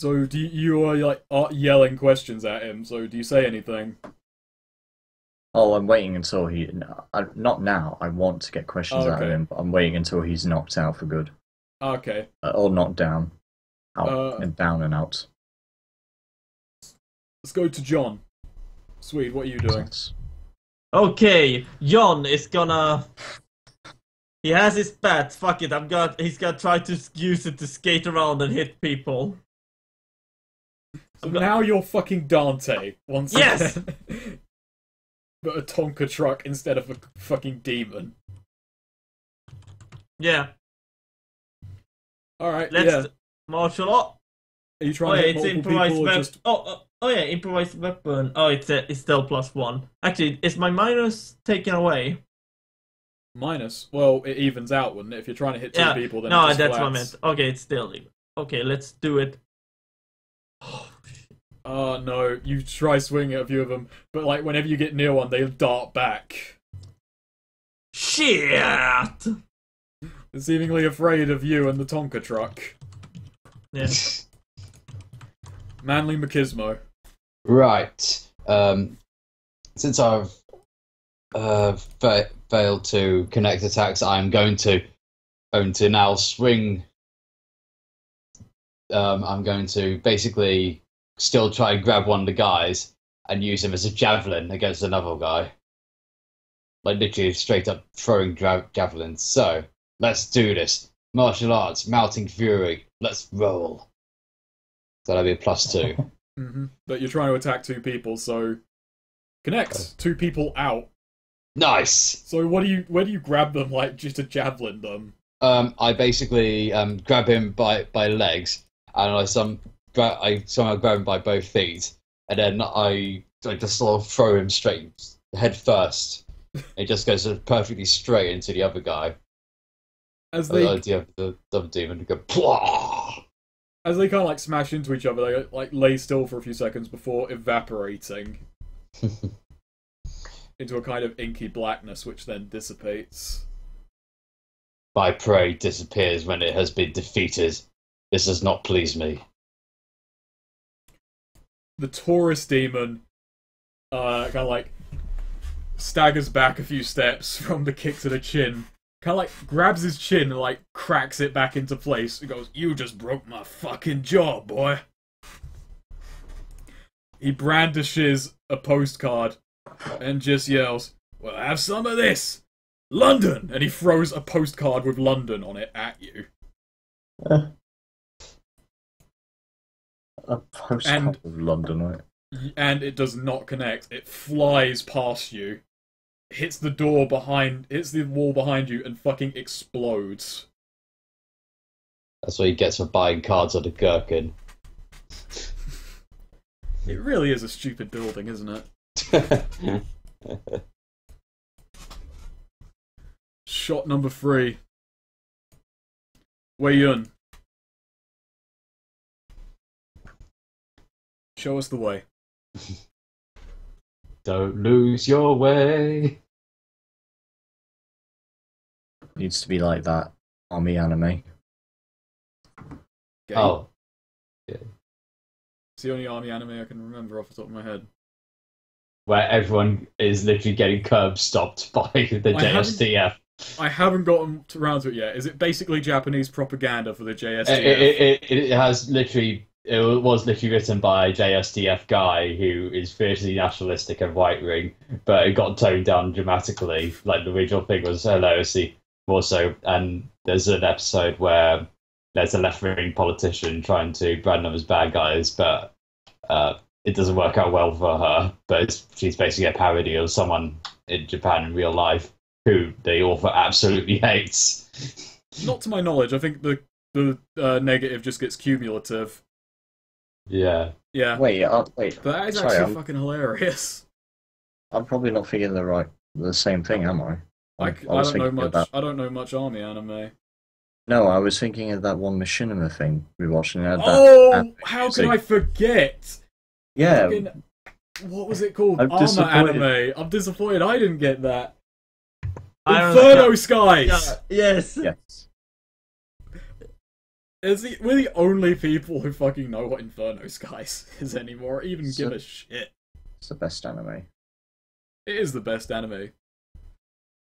So you are like yelling questions at him? So do you say anything? Oh, I'm waiting until he. Not now. I want to get questions Oh, out of okay. him, but I'm waiting until he's knocked out for good. Okay. Or knocked down. Out Uh, and down and out. let's go to John. Sweet, what are you doing? Okay, John is gonna. He has his bat. Fuck it, he's gonna try to use it to skate around and hit people. So now you're fucking Dante once Yes! again. But a Tonka truck instead of a fucking demon. Yeah. Alright, Let's yeah. martial art. Are you trying to hit multiple improvised people or weapon. just... Oh yeah, improvised weapon. Oh, it's still +1. Actually, is my minus taken away? Minus? Well, it evens out, wouldn't it? If you're trying to hit two people, then no, it just that's what I flats. meant. Okay, it's still even. Okay, let's do it. Oh no, you try swinging at a few of them, but like whenever you get near one, they dart back. Shit! They're seemingly afraid of you and the Tonka truck. Yeah. Manly Machismo. Right. Since I've failed to connect attacks, I'm going to now swing. I'm going to basically still try and grab one of the guys and use him as a javelin against another guy. Like literally straight up throwing javelins. So, let's do this. Martial arts, mounting fury. Let's roll. So that'll be a +2. Mm-hmm. But you're trying to attack two people, so... Connect! Two people out. Nice! So where do you grab them, like, just to javelin them? I basically grab him by legs, and I somehow grab him by both feet, and then I just sort of throw him straight head first. It just goes perfectly straight into the other guy. As they The other demon go Pwah! As they kind of like smash into each other, they like lay still for a few seconds before evaporating into a kind of inky blackness, which then dissipates. My prey disappears when it has been defeated. This does not please me. The Taurus demon kind of like staggers back a few steps from the kick to the chin, kind of like grabs his chin and like cracks it back into place and goes, "You just broke my fucking jaw, boy." He brandishes a postcard and just yells, "Well, have some of this! London!" And he throws a postcard with London on it at you. A postcard of London, right? And it does not connect. It flies past you, hits the door behind, hits the wall behind you, and fucking explodes. That's what he gets for buying cards on the Gherkin. It really is a stupid building, isn't it? Shot number 3. Wei Yun. Show us the way. Don't lose your way. Needs to be like that army anime. Okay. Oh. Yeah. It's the only army anime I can remember off the top of my head. Where everyone is literally getting curb stopped by the JSTF. I haven't gotten around to it yet. Is it basically Japanese propaganda for the JSTF? It has literally. It was literally written by a JSTF guy who is fiercely nationalistic and right-wing, but it got toned down dramatically. Like, the original thing was hilariously more so, and there's an episode where there's a left-wing politician trying to brand them as bad guys, but it doesn't work out well for her. But she's basically a parody of someone in Japan in real life who the author absolutely hates. Not to my knowledge. I think the negative just gets cumulative. Yeah. Yeah. Wait. But that is Sorry, actually fucking hilarious. I'm probably not thinking the same thing, am I? I was don't know thinking much. about- I don't know much army anime. No, I was thinking of that one Machinima thing we watched. And it had that Oh, anime how music. can I forget? Yeah, Fucking- what was it called? I'm Armor disappointed. anime. I'm disappointed I didn't get that. Iron Inferno Man. Skies. Yeah, yes. yes. We're the only people who fucking know what Inferno Skies is anymore, or even give a shit. It's the best anime. It is the best anime.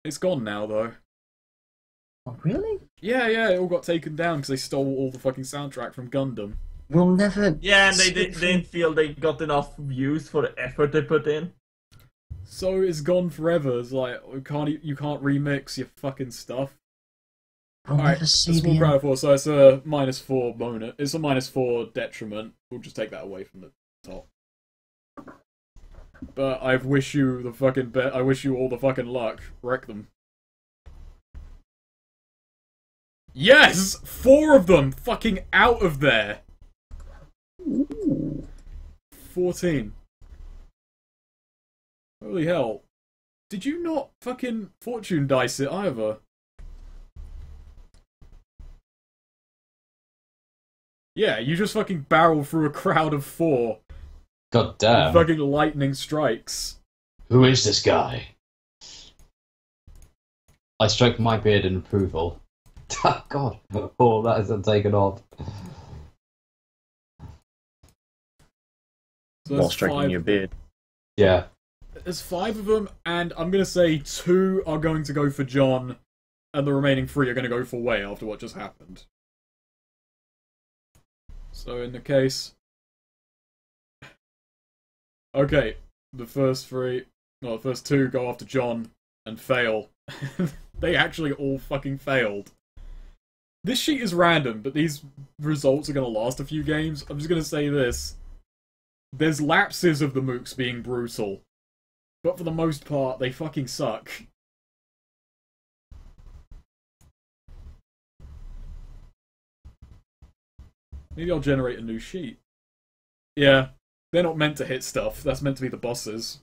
It's gone now, though. Oh, really? Yeah, it all got taken down because they stole all the fucking soundtrack from Gundam. We'll never... Yeah, and they didn't feel they got enough views for the effort they put in. So it's gone forever. It's like, you can't remix your fucking stuff. We'll Alright, never a see small the... crowd of 4, so it's a -4 bonus. It's a -4 detriment. We'll just take that away from the top. But I wish you the fucking I wish you all the fucking luck. Wreck them. Yes! 4 of them! Fucking out of there! Ooh. 14. Holy hell. Did you not fucking fortune dice it either? Yeah, you just fucking barrel through a crowd of 4. God damn. Fucking lightning strikes. Who is this guy? I stroke my beard in approval. God. Oh, that isn't taken off. So While stroking your beard. Yeah. There's 5 of them, and I'm gonna say 2 are going to go for John, and the remaining 3 are gonna go for Wei after what just happened. So in the case... Okay, the first 2 go after John and fail. They actually all fucking failed. This sheet is random, but these results are gonna last a few games. I'm just gonna say this. There's lapses of the mooks being brutal. But for the most part, they fucking suck. Maybe I'll generate a new sheet. Yeah, they're not meant to hit stuff. That's meant to be the bosses.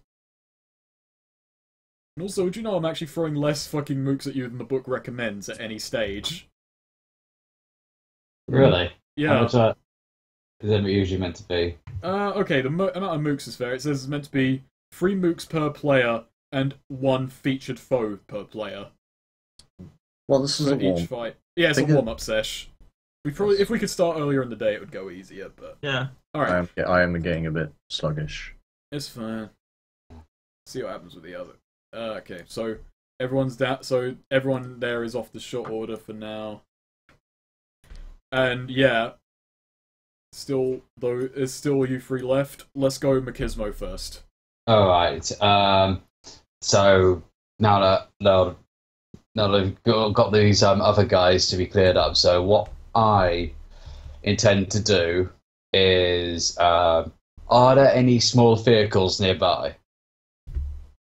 And also, do you know I'm actually throwing less fucking mooks at you than the book recommends at any stage? Really? Yeah. How much is it usually meant to be? Okay, the amount of mooks is fair. It says it's meant to be 3 mooks per player and 1 featured foe per player. Well, this is For a warm. each fight. Yeah, it's a warm-up sesh. We probably, if we could start earlier in the day, it would go easier, but... Yeah. Alright. I am getting a bit sluggish. It's fine. See what happens with the other. Okay, so everyone's down. So everyone there is off the short order for now. And yeah, there's still you 3 left. Let's go Machismo first. All right. So now that they've got these other guys to be cleared up, so what I intend to do is, are there any small vehicles nearby?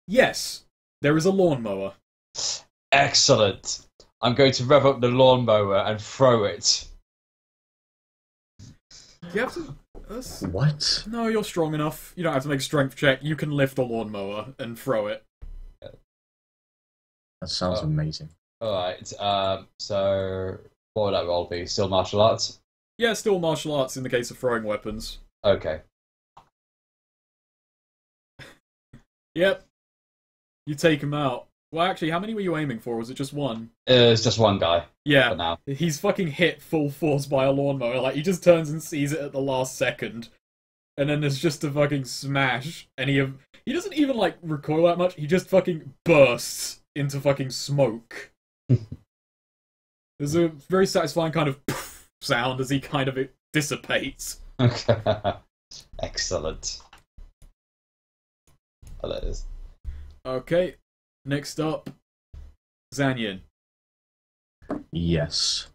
Yes, there is a lawnmower. Excellent. I'm going to rev up the lawnmower and throw it. You have to. What? No, you're strong enough. You don't have to make a strength check. You can lift a lawnmower and throw it. That sounds amazing. Alright, so what would that roll be? Still martial arts? Yeah, still martial arts in the case of throwing weapons. Okay. Yep. You take him out. Well, actually, how many were you aiming for? Was it just 1? It's just one guy for Yeah. now. He's fucking hit full force by a lawnmower. Like, he just turns and sees it at the last second. And then there's just a fucking smash. And he doesn't even, like, recoil that much. He just fucking bursts into fucking smoke. There's a very satisfying kind of poof sound as he kind of dissipates. Okay. Excellent. Oh, that is. Okay, next up, Zanyan. Yes.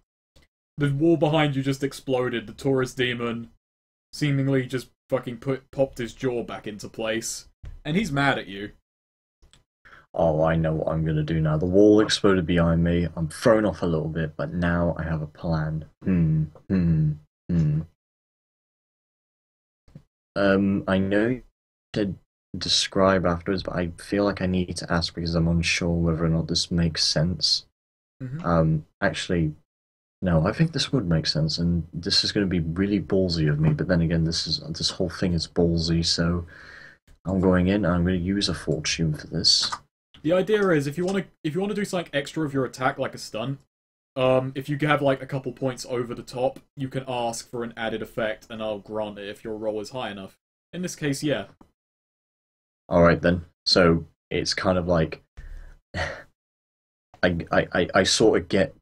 The wall behind you just exploded. The Taurus demon seemingly just fucking popped his jaw back into place. And he's mad at you. Oh, I know what I'm gonna do now. The wall exploded behind me. I'm thrown off a little bit, but now I have a plan. I know you said describe afterwards, but I feel like I need to ask because I'm unsure whether or not this makes sense. Actually, no, I think this would make sense, and this is going to be really ballsy of me. But then again, this whole thing is ballsy, so I'm going in. And I'm going to use a fortune for this. The idea is if you want to do something extra of your attack, like a stun, if you have like a couple points over the top, you can ask for an added effect, and I'll grant it if your roll is high enough. In this case, yeah. Alright then. So it's kind of like I sort of get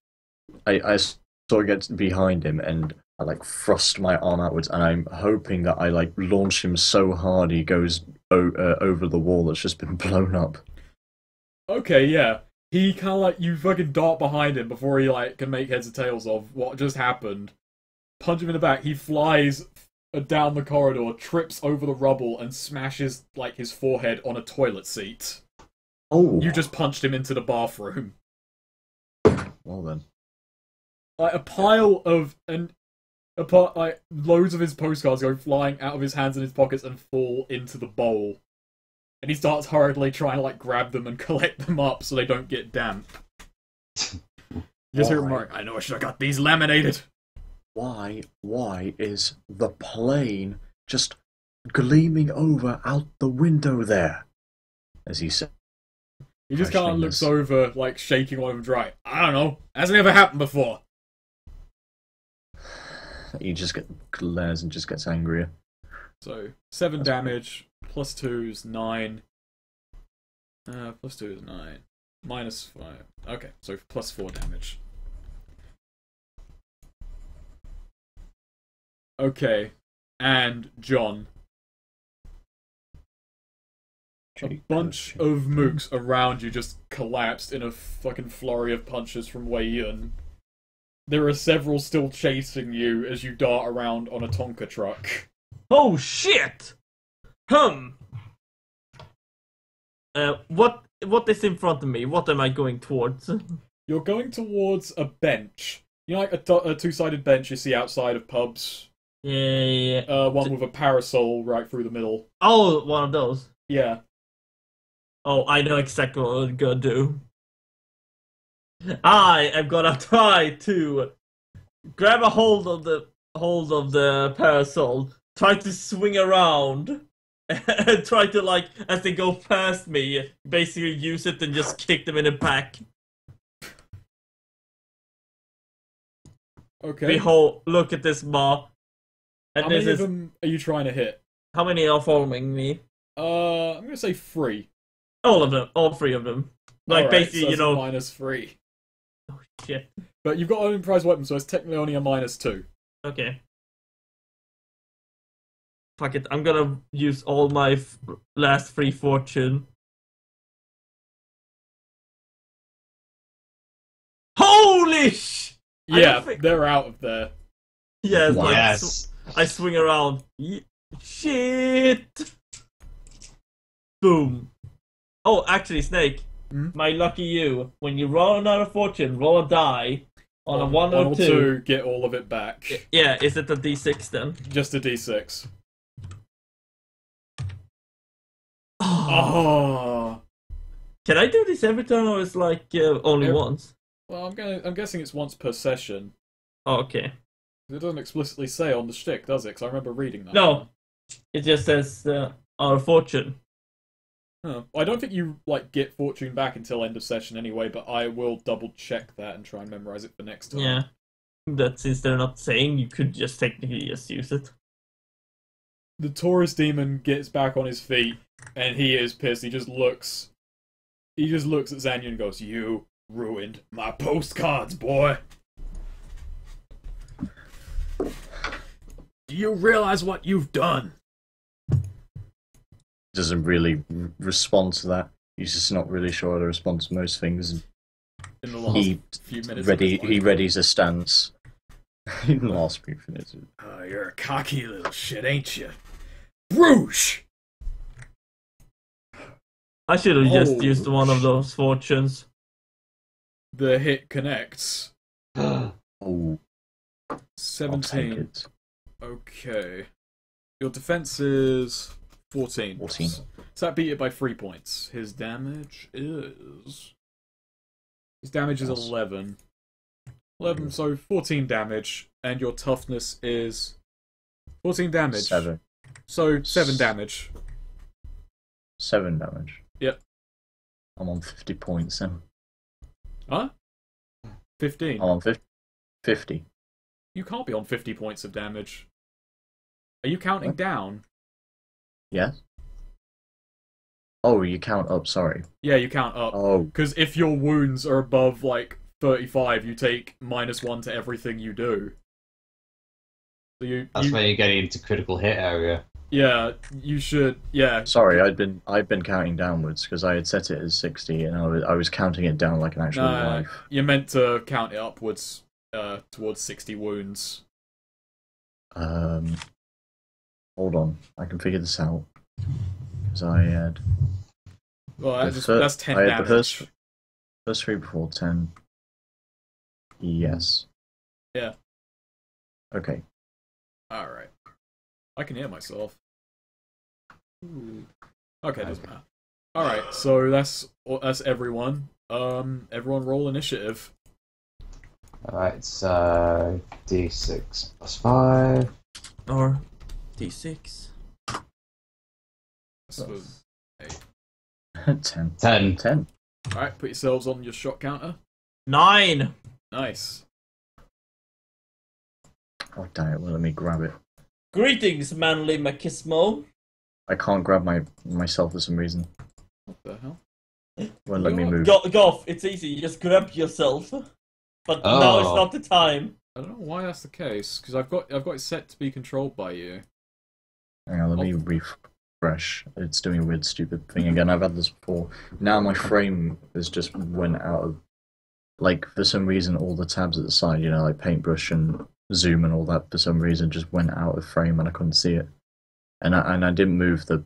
I sort of get behind him and I like thrust my arm outwards, and I'm hoping that I like launch him so hard he goes over the wall that's just been blown up. Okay, yeah. He kind of like, you fucking dart behind him before he like can make heads or tails of what just happened. Punch him in the back. He flies down the corridor, trips over the rubble, and smashes like his forehead on a toilet seat. Oh, You just punched him into the bathroom. well then. Like a pile of like loads of his postcards go flying out of his hands and his pockets and fall into the bowl. And he starts hurriedly trying to like grab them and collect them up so they don't get damp. You just hear him remark, I know I should have got these laminated. Why is the plane just gleaming over out the window there? As he said. He just kind of looks over, like shaking one of them dry. I don't know. Hasn't ever happened before. He just glares and just gets angrier. So 7 damage, plus 2 is 9. Plus 2 is 9. Minus 5. Okay, so plus 4 damage. Okay, and John. A bunch of mooks around you just collapsed in a fucking flurry of punches from Wei Yun. There are several still chasing you as you dart around on a Tonka truck. Oh shit! What is in front of me? What am I going towards? You're going towards a bench. You know, like a two-sided bench you see outside of pubs? Yeah. One with a parasol right through the middle. Oh, one of those. Yeah. Oh, I know exactly what I'm gonna do. I am gonna try to grab a hold of the parasol, try to swing around, and try to, like, as they go past me, basically use it and just kick them in the back. Okay. Behold, look at this Ma. And How many of them are you trying to hit? How many are following me? I'm gonna say 3. All of them. All 3 of them. Like, Alright, basically, so you know... minus 3. Oh, shit. But you've got an improvised weapon, so it's technically only a minus 2. Okay. Fuck it, I'm gonna use all my last 3 fortune. Holy sh! Yeah, they're out of there. Yeah, it's Yes. like, I swing around. Shit! Boom. Oh, actually, Snake, my lucky you. When you roll another fortune, roll a die on a 1 or 2. Get all of it back. Yeah, is it a d6 then? Just a d6. Oh. Can I do this every time, or is like only once? Well, I'm guessing it's once per session. Oh, okay. It doesn't explicitly say on the shtick, does it? Because I remember reading that. No, it just says our fortune. Huh. I don't think you like get fortune back until end of session anyway, but I will double check that and try and memorize it for next time. Yeah, that since they're not saying, you could just technically just use it. The Taurus demon gets back on his feet, and he is pissed. He just looks at Zanyan and goes, "You ruined my postcards, boy. Do you realize what you've done?" Doesn't really respond to that. He's just not really sure how to respond to most things. In the last few minutes, He readies a stance. In the last few minutes. Oh, you're a cocky little shit, ain't you? Bruges! I should have just used one of those fortunes. The hit connects. Oh, 17. Okay. Your defense is 14. 14. So that beat it by 3 points. His damage is 11. 11, so 14 damage, and your toughness is 14 damage. 7. So 7 damage. 7 damage. Yep. I'm on 50 points then. Huh? 15. I'm on 50. You can't be on 50 points of damage. Are you counting What? down? Yes? Oh, you count up, sorry. Yeah, you count up. Oh, Because if your wounds are above, like, 35, you take -1 to everything you do. So That's when you're getting into critical hit area. Yeah, you should. Yeah. sorry, I'd been counting downwards because I had set it as 60 and I was counting it down like an actual life. You're meant to count it upwards towards 60 wounds. Hold on, I can figure this out. Because I had... Well, that's 10 I had damage. the first 3 before 10. Yes. Yeah. Okay. Alright. I can hear myself. Okay, doesn't matter. Alright, so that's everyone. Everyone roll initiative. Alright, so D6 plus 5. Or D6. This was 8. 10. 10. 10. Alright, put yourselves on your shot counter. 9. Nice. Oh, damn it, well, let me grab it. Greetings, manly Machismo. I can't grab myself for some reason. What the hell? Well, let me move. Goth, it's easy. You just grab yourself. But now it's not the time. I don't know why that's the case, because I've got it set to be controlled by you. Hang on, let me refresh. It's doing a weird, stupid thing again. I've had this before. Now my frame has just went out of... Like, for some reason, all the tabs at the side, you know, like paintbrush and zoom and all that, for some reason, just went out of frame and I couldn't see it. And I didn't move the...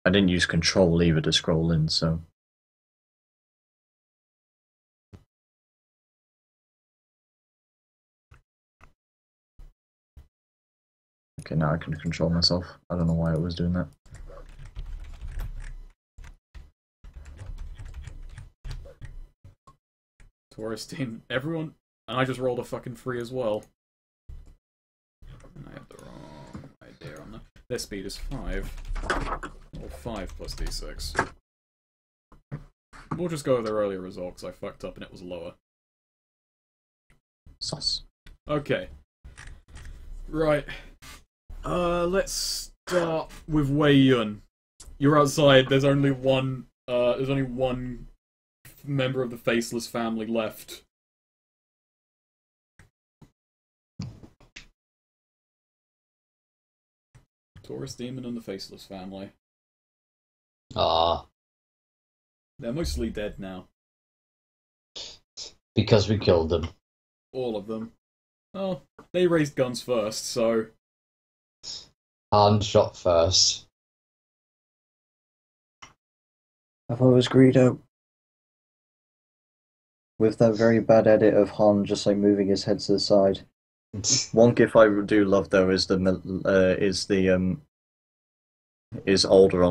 I didn't use control either to scroll in, so... Okay, now I can control myself. I don't know why it was doing that. Taurus team, everyone, and I just rolled a fucking 3 as well. And I have the wrong idea on that. Their speed is 5. Or 5 plus d6. We'll just go with their earlier result, because I fucked up and it was lower. Sus. Okay. Right. Let's start with Wei Yun. You're outside, there's only one member of the Faceless family left. Taurus Demon and the Faceless family. Ah, They're mostly dead now. because we killed them. All of them. Oh, they raised guns first, so... Han shot first. I thought it was Greedo. With that very bad edit of Han just like moving his head to the side. One gif I do love though is Alderaan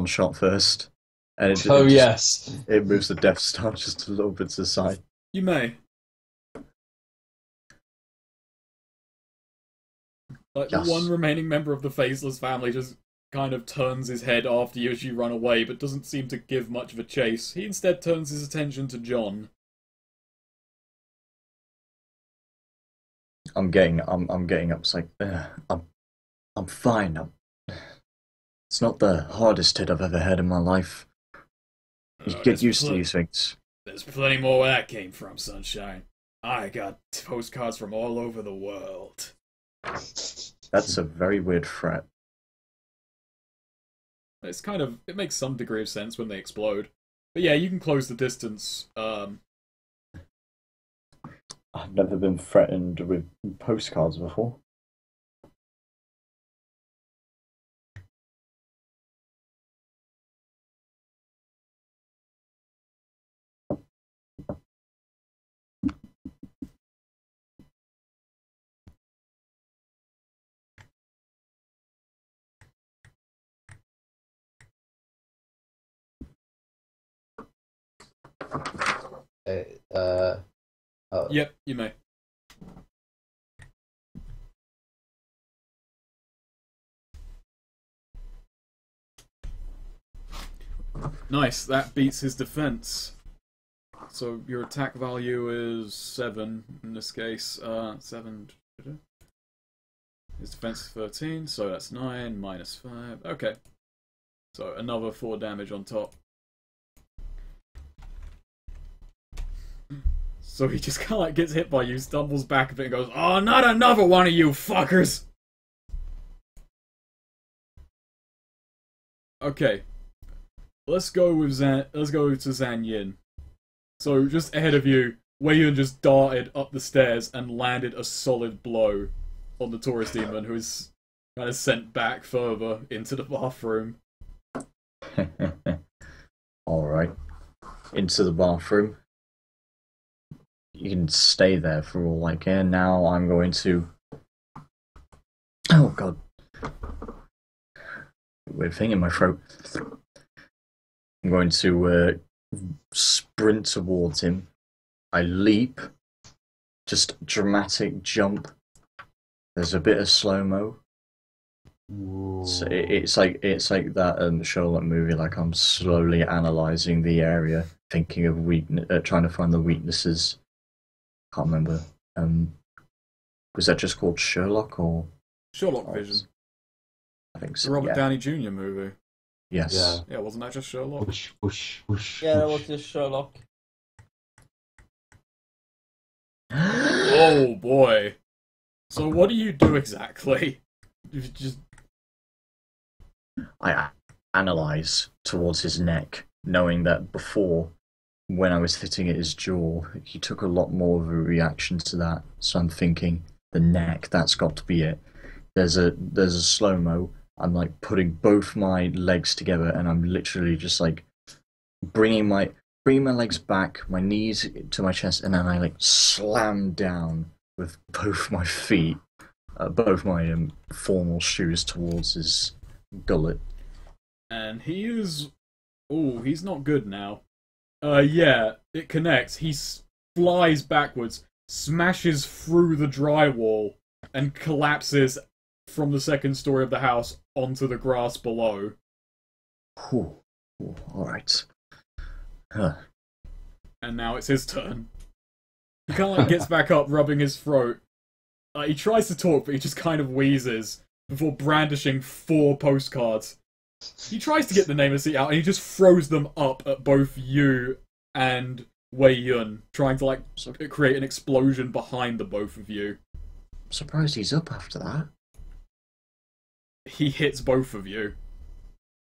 shot first, and Yes. it moves the Death Star just a little bit to the side. You may. Like, Yes. the one remaining member of the Faceless family just kind of turns his head after you as you run away, but doesn't seem to give much of a chase. He instead turns his attention to John. I'm getting up. It's like I'm fine. It's not the hardest hit I've ever had in my life. You get used to these things. There's plenty more where that came from, Sunshine. I got postcards from all over the world. That's a very weird threat. It's kind of... It makes some degree of sense when they explode. But yeah, you can close the distance. I've never been threatened with postcards before. Oh. Yep, you may. Nice, that beats his defense. So your attack value is 7 in this case. 7. His defense is 13, so that's 9 minus 5. Okay. So another 4 damage on top. So he just kind of like gets hit by you, stumbles back a bit, and goes, "Oh, not another one of you fuckers!" Okay, let's go with Let's go to Zan Yin. So just ahead of you, Wei Yun just darted up the stairs and landed a solid blow on the tourist demon, who is kind of sent back further into the bathroom. Alright. Into the bathroom. You can stay there for all I care. Now I'm going to... Oh god. Weird thing in my throat. I'm going to sprint towards him. I leap. Just dramatic jump. There's a bit of slow-mo. So it's like that Sherlock movie. Like I'm slowly analysing the area, thinking of trying to find the weaknesses. Can't remember. Was that just called Sherlock or Sherlock Vision? I think The so. Robert Yeah. Downey Jr. movie. Yes. Yeah, wasn't that just Sherlock? Whoosh, whoosh, whoosh, Yeah, that whoosh. was just Sherlock. Oh boy. So what do you do exactly? You just I analyse towards his neck, knowing that before, when I was hitting at his jaw, he took a lot more of a reaction to that. So I'm thinking, the neck, that's got to be it. There's a slow-mo. I'm like putting both my legs together, and I'm literally just like bringing my legs back, my knees to my chest, and then I like slam down with both my feet, both my formal shoes towards his gullet. and he is... Oh, he's not good now. Yeah, it connects. He flies backwards, smashes through the drywall, and collapses from the second story of the house onto the grass below. Whew. Alright. Huh. And now it's his turn. He kind of like gets back up, rubbing his throat. He tries to talk, but he just kind of wheezes before brandishing 4 postcards. He tries to get the name of the seat out, and he just throws them up at both you and Wei Yun, trying to like create an explosion behind the both of you. I'm surprised he's up after that. He hits both of you.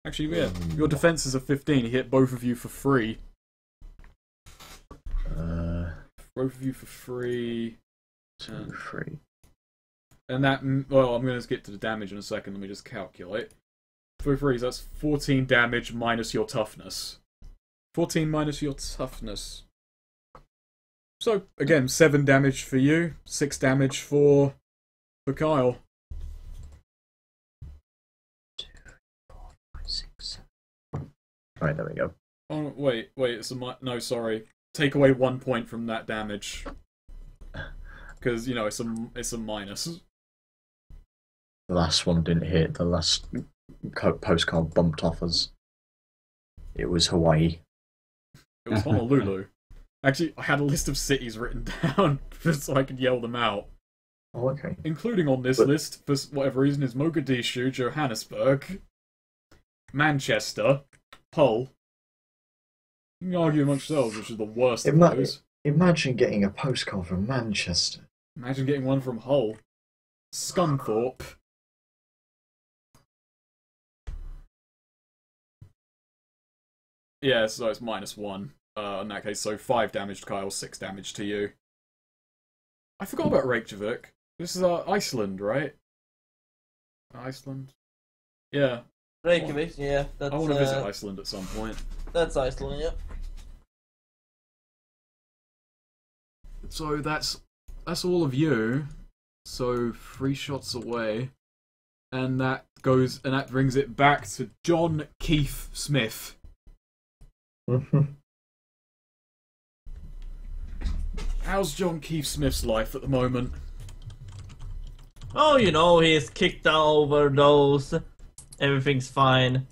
Actually, yeah, your defense is a 15. He hit both of you for free. Both of you for free. 2, 3. And that, well, I'm going to get to the damage in a second. Let me just calculate. 3 threes, that's 14 damage minus your toughness. 14 minus your toughness. So, again, 7 damage for you, 6 damage for Kyle. 2, 4, 5, 6, 7. Right, there we go. Oh, wait, it's a no, sorry. Take away 1 point from that damage. Because, you know, it's a minus. The last one didn't hit. The last postcard bumped off us. It was Hawaii. It was Honolulu. Actually, I had a list of cities written down so I could yell them out. Oh, okay. Including on this list, for whatever reason, is Mogadishu, Johannesburg, Manchester, Hull. You can argue amongst yourselves which is the worst of those. Imagine getting a postcard from Manchester. Imagine getting one from Hull. Scunthorpe. Yeah, so it's -1. In that case, so 5 damage to Kyle, 6 damage to you. I forgot about Reykjavik. This is Iceland, right? Iceland? Yeah. Reykjavik, yeah. That's, I want to visit Iceland at some point. That's Iceland, yeah. So that's all of you. So 3 shots away, and that brings it back to John Keith Smith. How's John Keith Smith's life at the moment? Oh, you know, he's kicked over those. Everything's fine.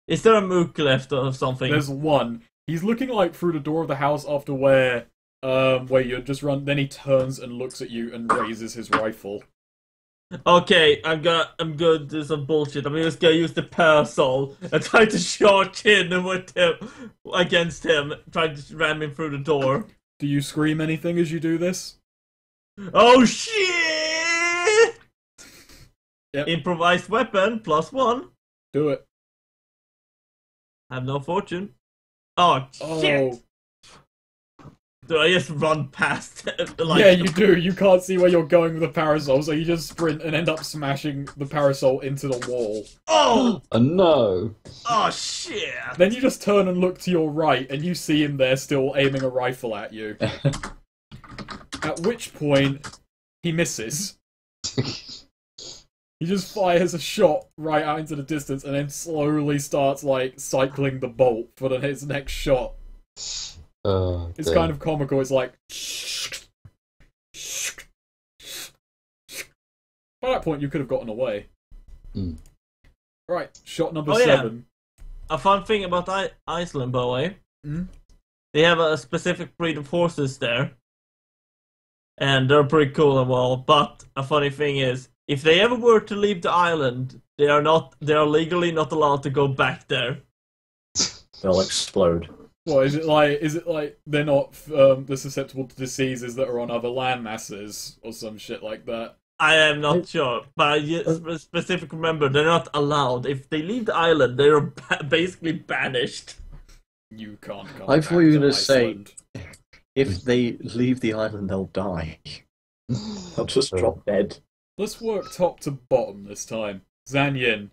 Is there a mook left or something? There's one. He's looking like through the door of the house after where you just run. Then he turns and looks at you and raises his rifle. Okay, I'm gonna do some bullshit. I'm just gonna use the parasol and try to charge in with him against him, trying to ram him through the door. Do you scream anything as you do this? Oh shit! Yep. Improvised weapon +1. Do it. I have no fortune. Oh shit! Do I just run past it? Like... Yeah, you do. You can't see where you're going with the parasol, so you just sprint and end up smashing the parasol into the wall. Oh! Oh no! Oh shit! Then you just turn and look to your right, and you see him there still aiming a rifle at you. At which point, he misses. He just fires a shot right out into the distance, and then slowly starts, like, cycling the bolt for his next shot. Oh, It's kind of comical. It's like... By that point, you could have gotten away. Mm. Right, shot number 7. A fun thing about Iceland, by the way. Mm? They have a specific breed of horses there. And they're pretty cool and well. But a funny thing is, if they ever were to leave the island, they are legally not allowed to go back there. They'll explode. What is it like? Is it like they're not they're susceptible to diseases that are on other land masses or some shit like that? I am not sure, but specifically remember they're not allowed. If they leave the island, they are basically banished. You can't come I back thought you were to going to say, Iceland. if they leave the island, they'll die. They'll just drop dead. Let's work top to bottom this time. Zanyin,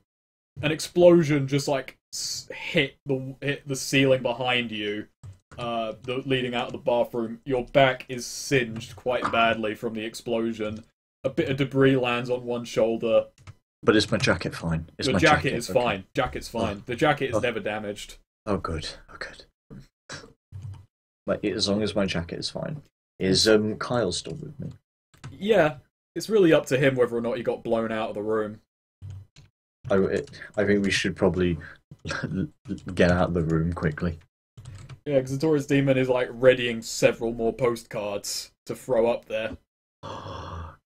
an explosion just like hit the ceiling behind you, leading out of the bathroom. Your back is singed quite badly from the explosion. A bit of debris lands on one shoulder. But is my jacket fine? Your jacket is fine. Jacket's fine. The jacket is never damaged. Oh, good. Oh, good. Like, as long as my jacket is fine. Is Kyle still with me? Yeah, it's really up to him whether or not he got blown out of the room. I think we should probably get out of the room quickly. Yeah, because the Taurus Demon is like readying several more postcards to throw up there.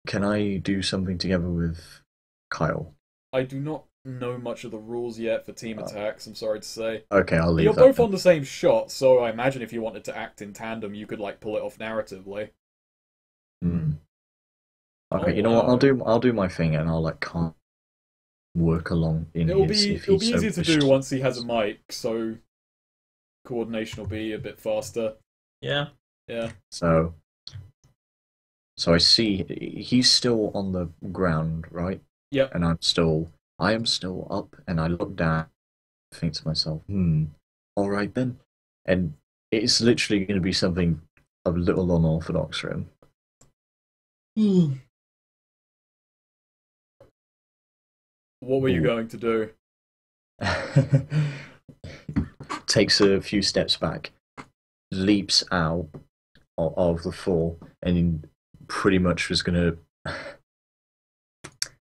Can I do something together with Kyle? I do not know much of the rules yet for team attacks, I'm sorry to say. Okay, I'll leave You're that both then. on the same shot, so I imagine if you wanted to act in tandem, you could like pull it off narratively. Okay, you know what? I'll do my thing, and I'll like Kyle work along in It'll his. be easier to do once he has a mic, so coordination will be a bit faster. Yeah. Yeah. So I see he's still on the ground, right? Yep. And I am still up, and I look down, think to myself, all right then. And it's literally going to be something a little unorthodox for him. What were you going to do? Takes a few steps back, leaps out of the fall, and pretty much was going to...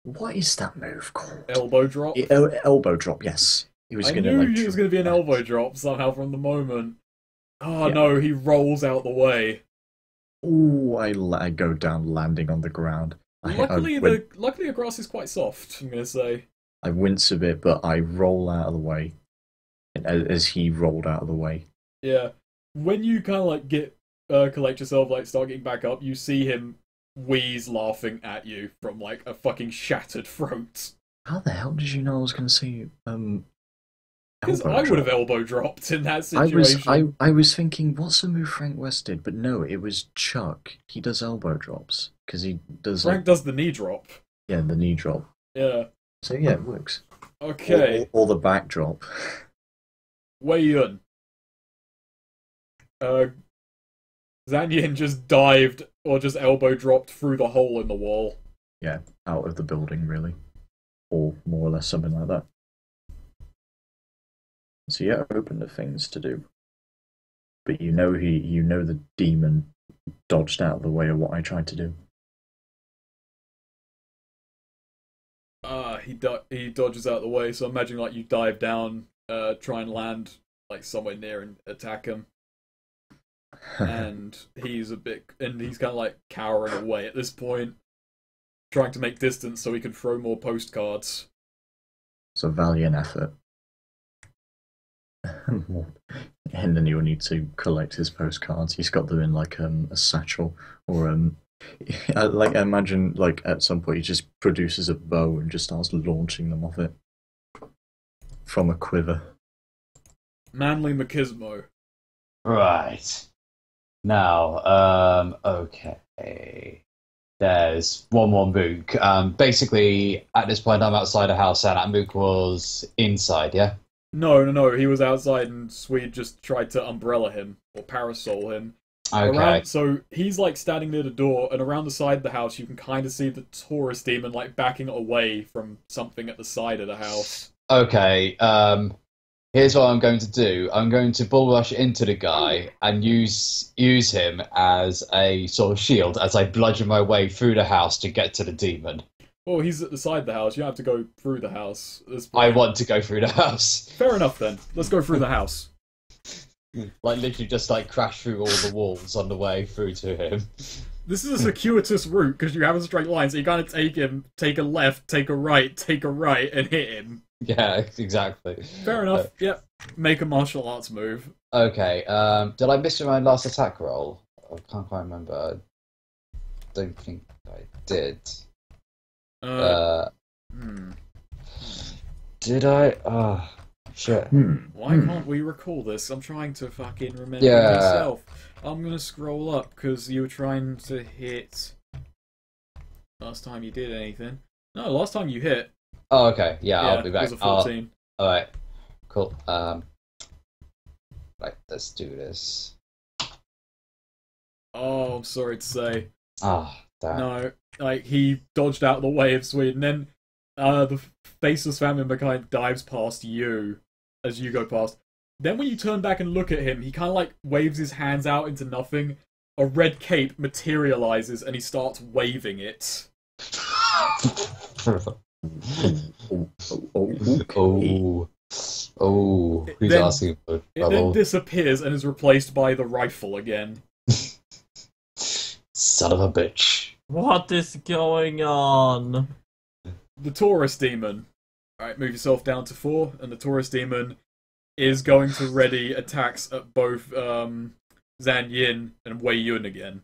What is that move called? Elbow drop? Elbow drop, yes. He was I going to knew like... it was going to be an elbow drop somehow from the moment. Oh Yeah. no, he rolls out the way. Ooh, I go down landing on the ground. Luckily, the grass is quite soft, I'm going to say. I wince a bit, but I roll out of the way as he rolled out of the way. Yeah. When you kind of like get collect yourself, like start getting back up, you see him wheeze laughing at you from like a fucking shattered throat. How the hell did you know I was going to say Because elbow I would have drop? elbow dropped in that situation. I was thinking, what's the move Frank West did? But no, it was Chuck. He does elbow drops because he does Frank does the knee drop. the knee drop. Yeah. So yeah, it works. Okay. Or the back drop. Wei Yun. Zanyin just dived or just elbow dropped through the hole in the wall. Yeah, out of the building really, or more or less something like that. So yeah, open to things to do. But you know the demon dodged out of the way of what I tried to do. He dodges out of the way, so imagine like you dive down, try and land like somewhere near and attack him. And he's kind of like cowering away at this point, trying to make distance so he can throw more postcards. It's a valiant effort. And then you'll need to collect his postcards. He's got them in like a satchel, or like imagine like at some point he just produces a bow and just starts launching them off it from a quiver. Manly Machismo. Right. Now, okay. There's one Mook. Basically, at this point, I'm outside a house, and that Mook was inside, yeah? No. He was outside, and Swede just tried to umbrella him, or parasol him. Okay. So he's like standing near the door, and around the side of the house, you can kind of see the Taurus demon like backing away from something at the side of the house. Okay, here's what I'm going to do. I'm going to bull rush into the guy and use him as a sort of shield as I bludgeon my way through the house to get to the demon. Well, he's at the side of the house. You don't have to go through the house. I want to go through the house. Fair enough, then. Let's go through the house. Like, literally just, like, crash through all the walls on the way through to him. This is a circuitous route, because you have a straight line, so you kind of take him, take a left, take a right, and hit him. Yeah, exactly. Fair enough. Yep. Make a martial arts move. Okay, did I miss my last attack roll? I can't quite remember. I don't think I did. Did I? Oh, shit. Why can't we recall this? I'm trying to fucking remember myself. I'm gonna scroll up, because you were trying to hit... Last time you did anything. No, last time you hit. Oh, okay. Yeah, I'll be back. It was a 14. Alright. Cool. Right, let's do this. Oh, I'm sorry to say. Ah, damn. No, like, he dodged out of the way of Sweden, then the faceless family member kind of dives past you as you go past. Then when you turn back and look at him, he kind of like waves his hands out into nothing. A red cape materializes and he starts waving it. Who's asking for trouble? It then disappears and is replaced by the rifle again. Son of a bitch. What is going on? The Taurus demon. Alright, move yourself down to 4, and the Taurus demon is going to ready attacks at both Zan Yin and Wei Yun again.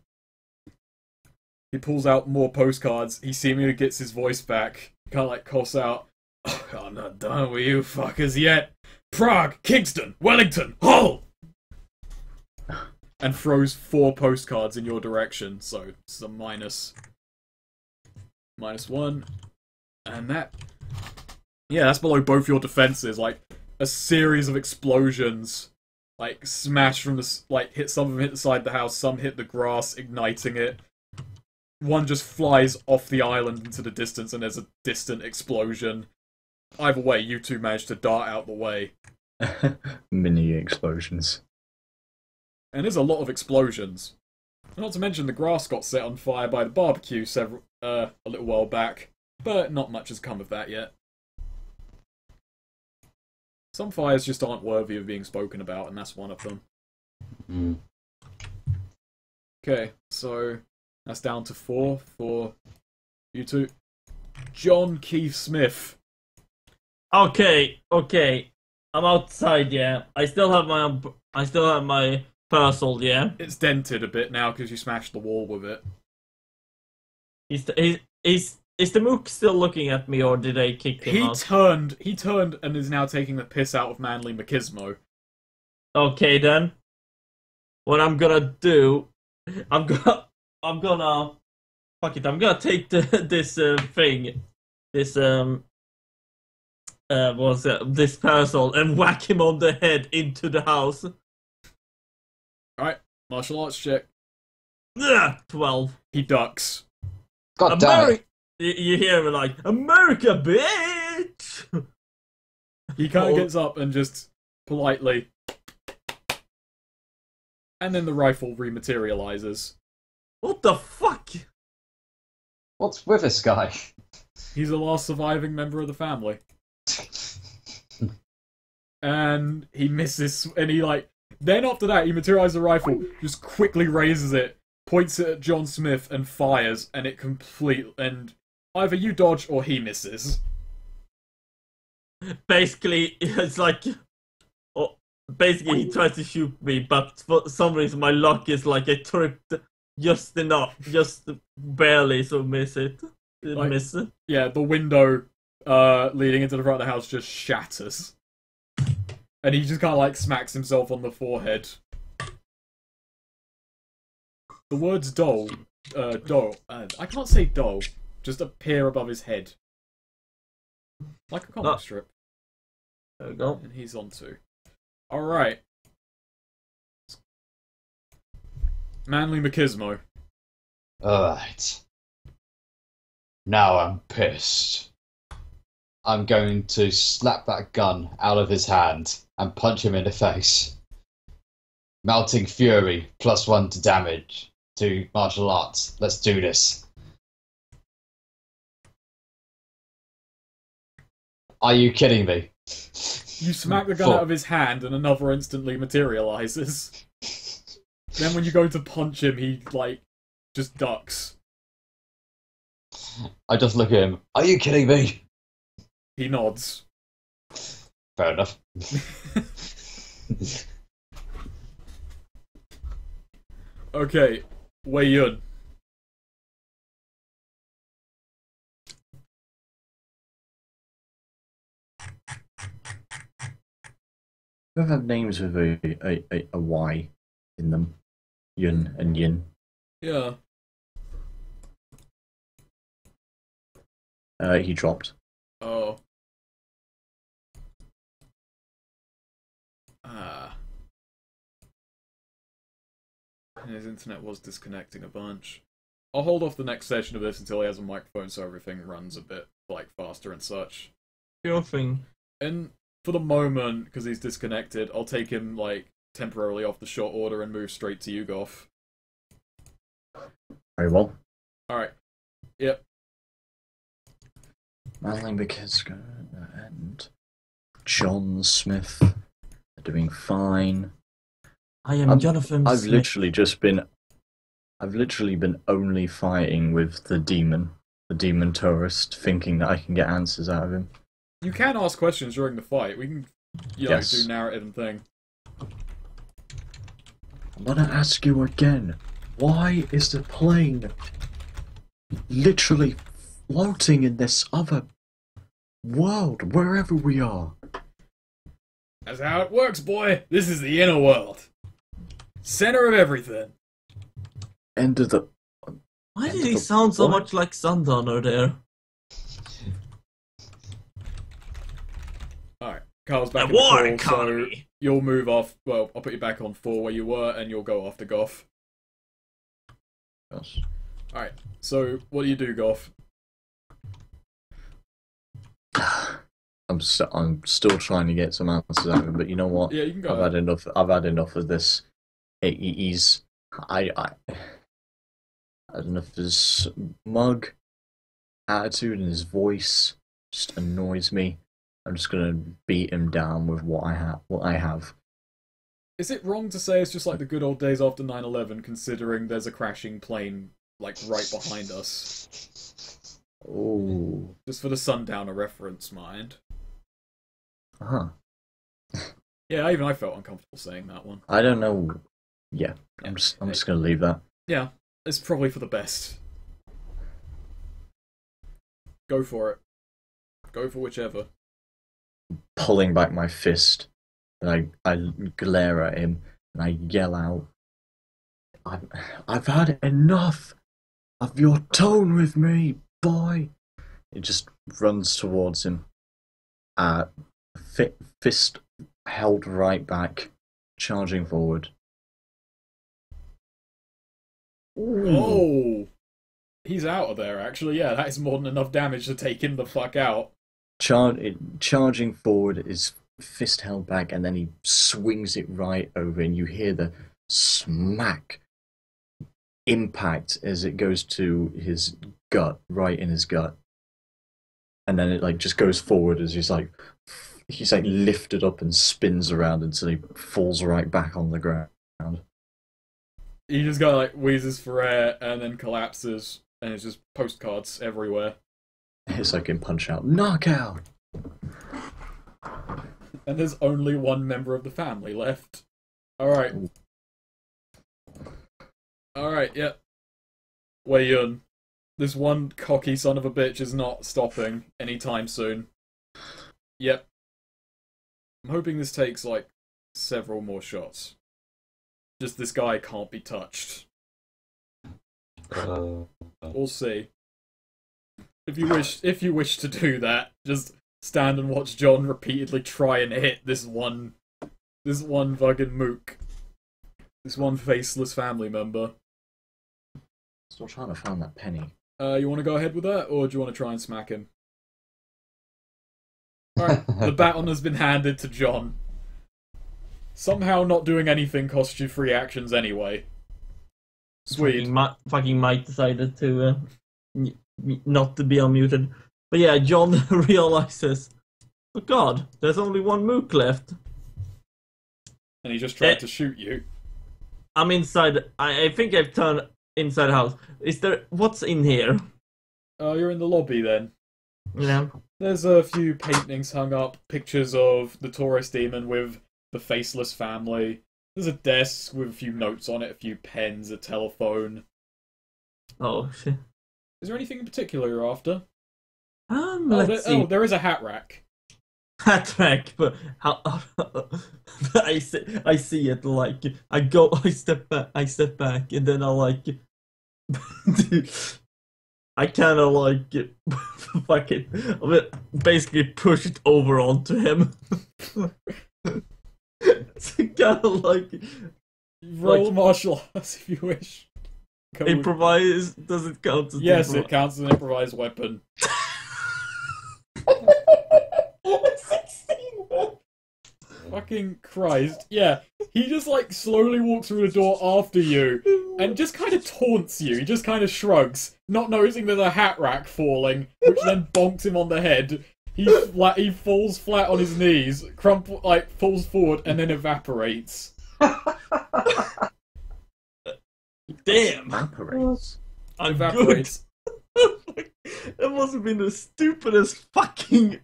He pulls out more postcards. He seemingly gets his voice back. He kind of like coughs out, "Oh, I'm not done with you fuckers yet. Prague, Kingston, Wellington, Hull!" And throws 4 postcards in your direction. So it's a -1. And that... Yeah, that's below both your defenses. Like, a series of explosions, like, smash from the... Like, some of them hit the side of the house, some hit the grass, igniting it. One just flies off the island into the distance, and there's a distant explosion. Either way, you two managed to dart out the way. Mini explosions. And there's a lot of explosions. Not to mention the grass got set on fire by the barbecue a little while back, but not much has come of that yet. Some fires just aren't worthy of being spoken about, and that's one of them. Okay, so that's down to 4 for you two. John Keith Smith. Okay. I'm outside, yeah. I still have my parcel, yeah. It's dented a bit now because you smashed the wall with it. Is the Mook still looking at me, or did I kick him out? He turned and is now taking the piss out of Manly Machismo. Okay then. What I'm gonna do, I'm gonna fuck it. I'm gonna take this parasol and whack him on the head into the house. Alright, martial arts check. 12. He ducks. God damn it. You hear him like, America, bitch! He kind of gets up and just politely... And then the rifle rematerializes. What the fuck? What's with this guy? He's the last surviving member of the family. and he misses, and he like. Then after that, he materializes a rifle, just quickly raises it, points it at John Smith, and fires, and it and either you dodge or he misses. Basically, it's like, basically he tries to shoot me, but for some reason my luck is like I tripped just enough, just barely, so miss it. Miss it. Yeah, the window leading into the front of the house just shatters. And he just kind of like smacks himself on the forehead. The words doll, I can't say doll, just appear above his head. Like a comic strip. There we go. And he's on 2. Alright. Manly Machismo. Alright. Now I'm pissed. I'm going to slap that gun out of his hand and punch him in the face. Melting Fury, +1 to damage, to martial arts. Let's do this. Are you kidding me? You smack the gun out of his hand and another instantly materializes. Then when you go to punch him, he, like, just ducks. I just look at him. Are you kidding me? He nods. Fair enough. Okay, Wei Yun. We have names with a Y in them. Yun and Yin. Yeah. He dropped. Oh. And his internet was disconnecting a bunch. I'll hold off the next session of this until he has a microphone so everything runs a bit, like, faster and such. Sure thing. And for the moment, because he's disconnected, I'll take him, like, temporarily off the short order and move straight to you, Goth. Very well. Alright. Yep. Manly Machismo and John Smith are doing fine. I am Jonathan I've Smith. literally been only fighting with the demon tourist, thinking that I can get answers out of him. You can ask questions during the fight. We can, Yes. do narrative and thing. I'm gonna ask you again. Why is the plane literally floating in this other world, wherever we are? That's how it works, boy. This is the inner world. Center of everything. End of the... Why did he sound so much like Sundowner there? Alright, Carl's back The in the war call, economy. so you'll move off. Well, I'll put you back on 4 where you were, and you'll go after Goth. Yes. Alright, so what do you do, Goth? I'm still trying to get some answers out of him, but you know what? Yeah, you can go. I've had enough of this. I don't know if his smug attitude and his voice just annoys me. I'm just gonna beat him down with what I have. Is it wrong to say it's just like the good old days after 9/11, considering there's a crashing plane, like, right behind us? Oh. Just for the Sundowner reference, mind. Uh-huh. Yeah, even I felt uncomfortable saying that one. I don't know. Yeah, I'm just gonna leave that. Yeah, it's probably for the best. Go for it. Go for whichever. Pulling back my fist, and I glare at him and I yell out, I've had enough of your tone with me, boy. It just runs towards him, fist held right back, charging forward. Oh! He's out of there, actually. Yeah, that is more than enough damage to take him the fuck out. Charging forward, his fist held back, and then he swings it right over, and you hear the smack impact as it goes to his gut, right in his gut. And then it, like, just goes forward as he's like He's like lifted up and spins around until he falls right back on the ground. He just got like wheezes for air and then collapses, and it's just postcards everywhere. It's like in Punch Out, knockout. And there's only one member of the family left. Alright. Alright, yep. Wei Yun. This one cocky son of a bitch is not stopping anytime soon. Yep. I'm hoping this takes, like, several more shots. Just this guy can't be touched. We'll see. If you wish to do that, just stand and watch John repeatedly try and hit this one fucking mook. This one faceless family member. Still trying to find that penny. You want to go ahead with that, or do you want to try and smack him? Alright, the baton has been handed to John. Somehow not doing anything costs you 3 actions anyway. Sweet. Fucking Mike decided to not to be unmuted. But yeah, John realizes, oh god, there's only one mook left. And he just tried to shoot you. I'm inside. I think I've turned inside the house. Is there... What's in here? You're in the lobby then. Yeah. There's a few paintings hung up, pictures of the tourist demon with the faceless family. There's a desk with a few notes on it, a few pens, a telephone. Oh, shit. Is there anything in particular you're after? Let's see. There is a hat rack. Hat rack, but how... I see it, like, I step back, and then I like... I kind of like fucking basically push it over onto him. It's kind of like roll martial arts if you wish. Improvise, does it count as yes, it counts as an improvised weapon. 16. Fucking Christ. Yeah, he just like slowly walks through the door after you and just kind of taunts you. He just kind of shrugs, not noticing there's a hat rack falling, which then bonks him on the head. He falls flat on his knees, falls forward and then evaporates. Damn. Evaporates. Evaporates. That must have been the stupidest fucking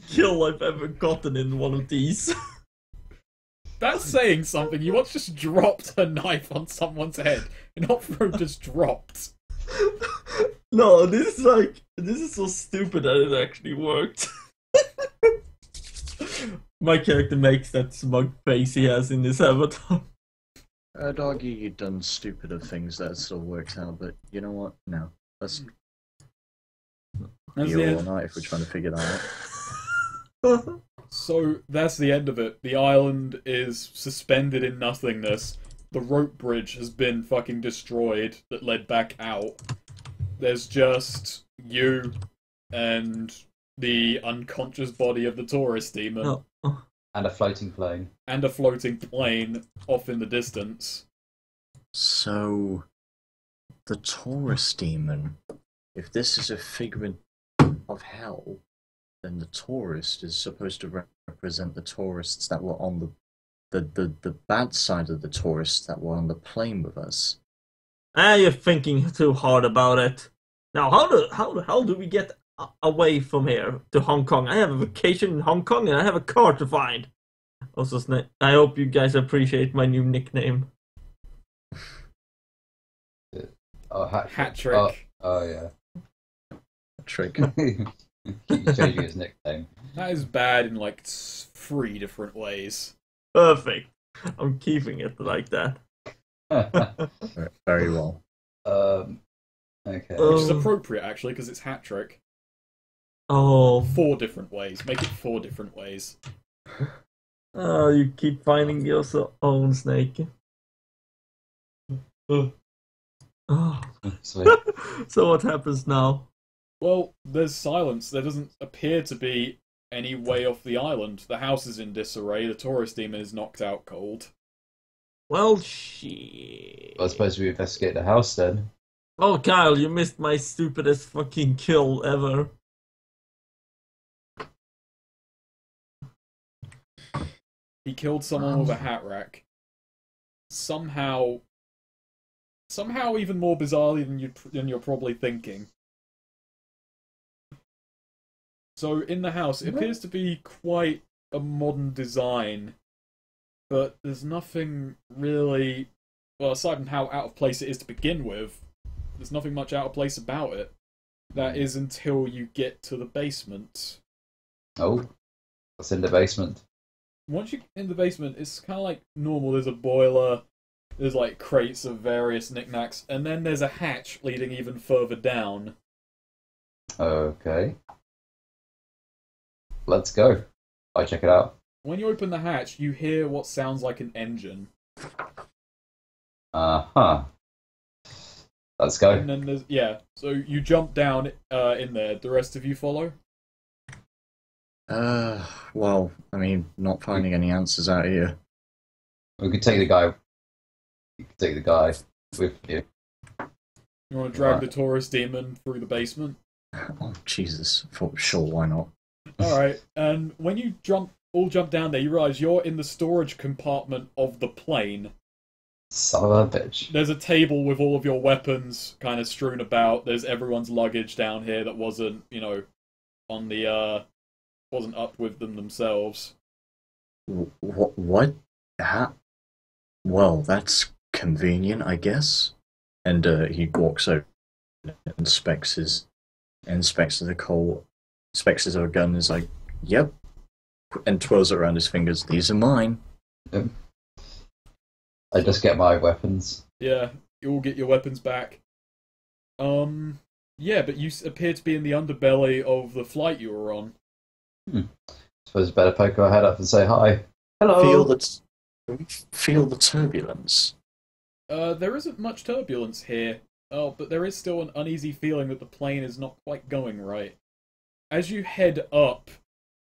kill I've ever gotten in one of these. That's saying something. You once just dropped a knife on someone's head. Not thrown, just dropped. No, this is so stupid that it actually worked. My character makes that smug face he has in his avatar. I'd argue you've done stupider things that still works out, but you know what? No. Let's be all night if we're trying to figure that out. So, that's the end of it. The island is suspended in nothingness. The rope bridge has been fucking destroyed that led back out. There's just you and the unconscious body of the tourist demon. Oh. And a floating plane. And a floating plane off in the distance. So, the tourist demon, if this is a figment of hell, then the tourist is supposed to represent the tourists that were on the bad side of the tourists that were on the plane with us. You're thinking too hard about it. Now, how the hell do we get away from here to Hong Kong? I have a vacation in Hong Kong and I have a car to find. Also, I hope you guys appreciate my new nickname. Oh, Hat trick. Oh yeah. Trick. Keep changing his nickname. That is bad in like 3 different ways. Perfect. I'm keeping it like that. Very well. Okay. Which is appropriate actually, because it's hat trick. Oh. 4 different ways. Make it 4 different ways. Oh, you keep finding your own snake. Oh. So what happens now? Well, there's silence. There doesn't appear to be any way off the island. The house is in disarray. The tourist demon is knocked out cold. Well, shit. I suppose we investigate the house then. Oh, Kyle, you missed my stupidest fucking kill ever. He killed someone with a hat rack. Somehow even more bizarrely than you're probably thinking. So in the house, it appears to be quite a modern design, but there's nothing really, well, aside from how out of place it is to begin with, there's nothing much out of place about it. That is until you get to the basement. Oh, what's in the basement? Once you get in the basement, it's kind of like normal. There's a boiler, there's like crates of various knickknacks, and then there's a hatch leading even further down. Okay. Let's go. I check it out. When you open the hatch, you hear what sounds like an engine. Uh-huh. Let's go. And then there's, yeah, so you jump down in there. The rest of you follow? Well, I mean, not finding any answers out here. We could take the guy. You could take the guy with you. You want to drag the tourist demon through the basement? Oh, Jesus. Sure, why not? Alright, and when you all jump down there, you realise you're in the storage compartment of the plane. Son of a bitch. There's a table with all of your weapons kind of strewn about. There's everyone's luggage down here that wasn't, on the, wasn't up with them themselves. What? Well, that's convenient, I guess. And he walks over, inspects his gun, is like, yep, and twirls it around his fingers. These are mine. Yep. I just get my weapons. Yeah, you all get your weapons back. Yeah, but you appear to be in the underbelly of the flight you were on. Suppose better poke our head up and say hi. Hello. Feel the turbulence. There isn't much turbulence here. Oh, but there is still an uneasy feeling that the plane is not quite going right. As you head up,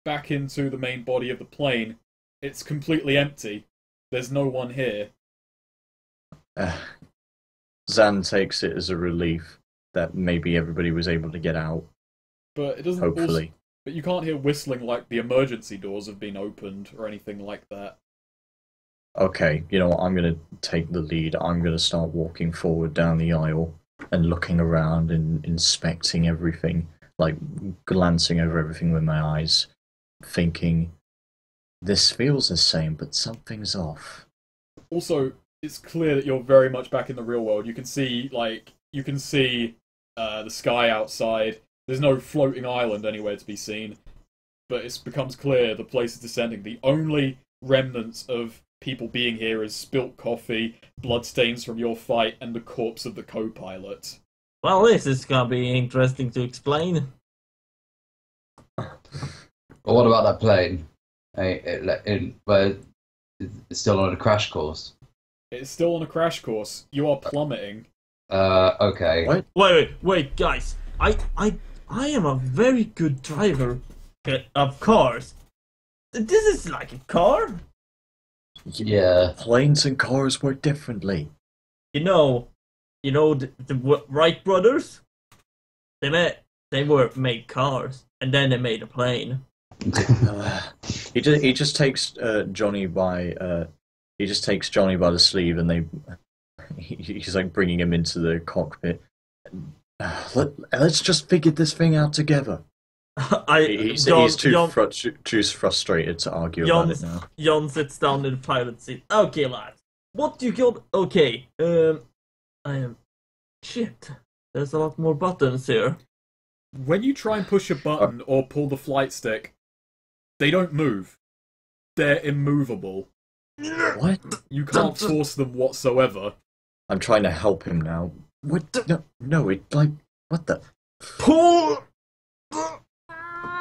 back into the main body of the plane, it's completely empty. There's no one here. Zan takes it as a relief that maybe everybody was able to get out. But it doesn't. Hopefully. But you can't hear whistling like the emergency doors have been opened or anything like that. Okay, you know what? I'm going to take the lead. I'm going to start walking forward down the aisle and looking around and inspecting everything, like glancing over everything with my eyes, thinking, this feels the same, but something's off. Also, it's clear that you're very much back in the real world. You can see, the sky outside. There's no floating island anywhere to be seen. But it becomes clear the place is descending. The only remnants of people being here is spilt coffee, bloodstains from your fight, and the corpse of the co-pilot. Well, this is gonna be interesting to explain. But what about that plane? It's still on a crash course. It's still on a crash course. You are plummeting. Okay. What? Wait, guys. I am a very good driver of cars. This is like a car? Yeah. Planes and cars work differently. You know the Wright brothers? They made cars, and then they made a plane. He just takes Johnny by the sleeve, and he's like bringing him into the cockpit. Let's just figure this thing out together. He's too frustrated to argue about it now. Jon sits down in the pilot seat. Okay, lads. What do you got? Okay. Shit. There's a lot more buttons here. When you try and push a button or pull the flight stick, they don't move. They're immovable. What? You can't force them whatsoever. I'm trying to help him now. What? No, what the? Pull!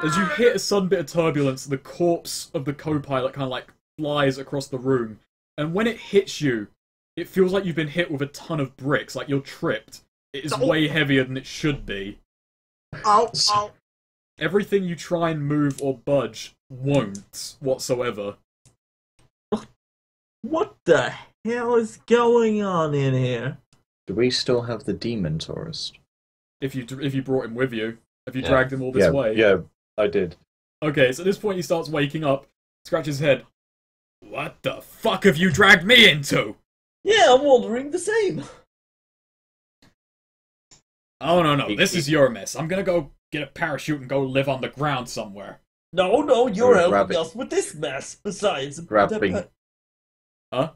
As you hit a sudden bit of turbulence, the corpse of the co-pilot kind of flies across the room. And when it hits you, it feels like you've been hit with a ton of bricks, like you're tripped. It is way heavier than it should be. Ow! Everything you try and move or budge won't whatsoever. What the hell is going on in here? Do we still have the demon tourist? If you brought him with you, if you dragged him all this way. Yeah, I did. Okay, so at this point he starts waking up, scratches his head. What the fuck have you dragged me into? Yeah, I'm wondering the same. Oh, no. This is your mess. I'm gonna go get a parachute and go live on the ground somewhere. No, you're helping grabbing- us with this mess. Besides, Grabbing. Huh?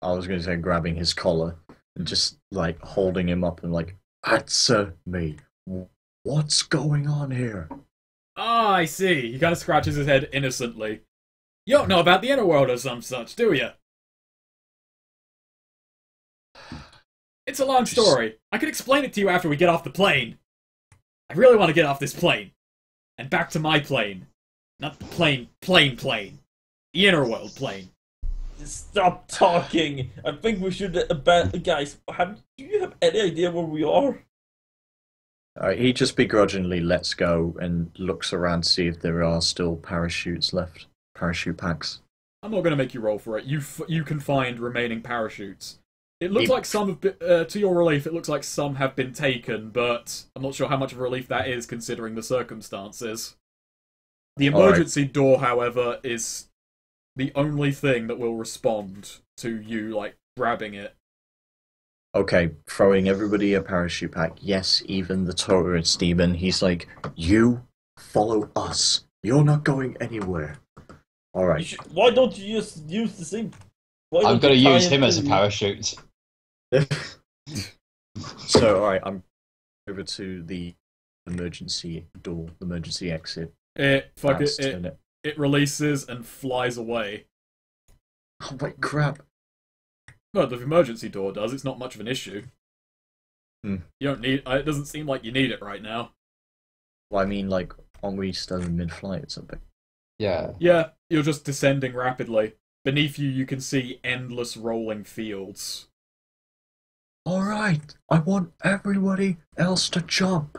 I was going to say grabbing his collar and just like holding him up and like, answer me. What's going on here? Ah, I see. He kind of scratches his head innocently. You don't know about the inner world or some such, do you? It's a long story. I can explain it to you after we get off the plane. I really want to get off this plane. And back to my plane. Not the plane. The inner world plane. Stop talking. I think we should guys, do you have any idea where we are? He just begrudgingly lets go and looks around to see if there are still parachutes left. Parachute packs. I'm not going to make you roll for it. You can find remaining parachutes. It looks He- like some have been, to your relief, it looks like some have been taken, but I'm not sure how much of a relief that is considering the circumstances. The emergency door, however, is the only thing that will respond to you, like, grabbing it. Okay, throwing everybody a parachute pack. Yes, even the tourist demon. He's like, you follow us. You're not going anywhere. Alright. Why don't you just use the same? I'm going to use him as a parachute. So, alright, I'm over to the emergency door, the emergency exit. It Turn it. releases and flies away. Oh my crap. Well, the emergency door does. It's not much of an issue. Hmm. You don't need. It doesn't seem like you need it right now. Well, I mean, like, aren't we still in mid-flight or something? Yeah. Yeah, you're just descending rapidly. Beneath you, you can see endless rolling fields. Alright, I want everybody else to jump.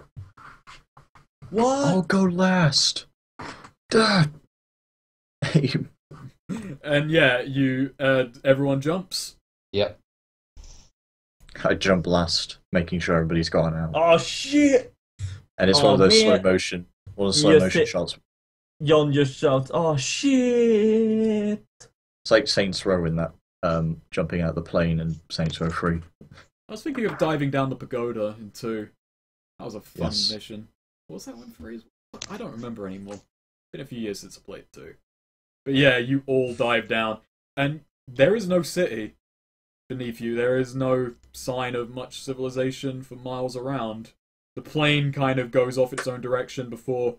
What? I'll go last. Dad. And yeah, everyone jumps. Yep. I jump last, making sure everybody's gone out. Oh shit! And it's one of those man. one of the slow Yes, motion it- shots. Jon just shouts, "Oh shit!" It's like Saints Row in that, jumping out of the plane and Saints Row 3. I was thinking of diving down the pagoda in 2. That was a fun Yes. mission. What was that one for? I don't remember anymore. Been a few years since I played 2. But yeah, you all dive down, and there is no city beneath you. There is no sign of much civilization for miles around. The plane kind of goes off its own direction before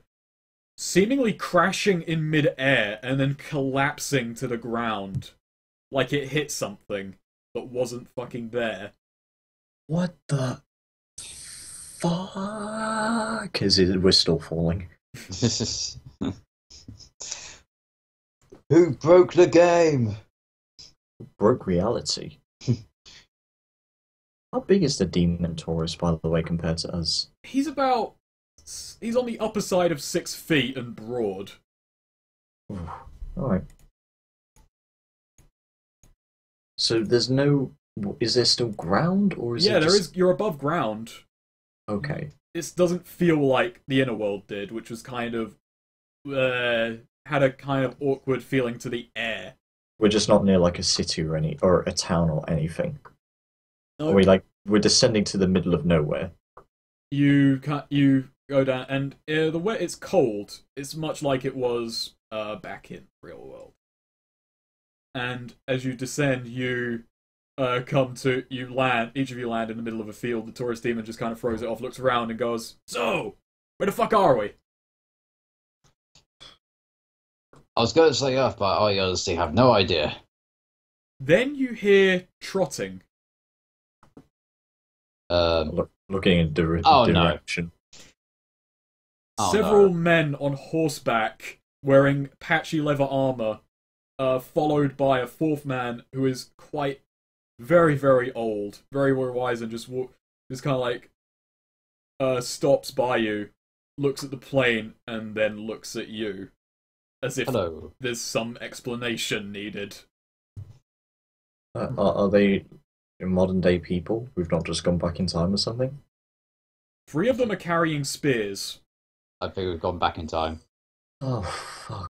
seemingly crashing in mid-air and then collapsing to the ground. Like it hit something that wasn't fucking there. What the fuck? We're still falling. Who broke the game? Broke reality. How big is the Demon Taurus, by the way, compared to us? He's on the upper side of 6 feet and broad. Alright. So there's no... Is there still ground, or is Yeah, it there just... is. You're above ground. Okay. It doesn't feel like the inner world did, which was kind of had a kind of awkward feeling to the air. We're just not near, like, a city or a town or anything. No, Are we, we're descending to the middle of nowhere. you go down, and the way it's cold. It's much like it was back in real world. And as you descend, you land. Each of you land in the middle of a field. The tourist demon just kind of throws it off, looks around, and goes, "So, where the fuck are we?" I was going to say Earth, but I honestly have no idea. Then you hear trotting. Looking in Oh, no. direction. Oh, Several no. men on horseback wearing patchy leather armor, followed by a fourth man who is quite very, very old, very wise, and just kind of like stops by you, looks at the plane, and then looks at you, as if Hello. there's some explanation needed. Are they modern day people? We've not just gone back in time or something? 3 of them are carrying spears. I think we've gone back in time. Oh, fuck.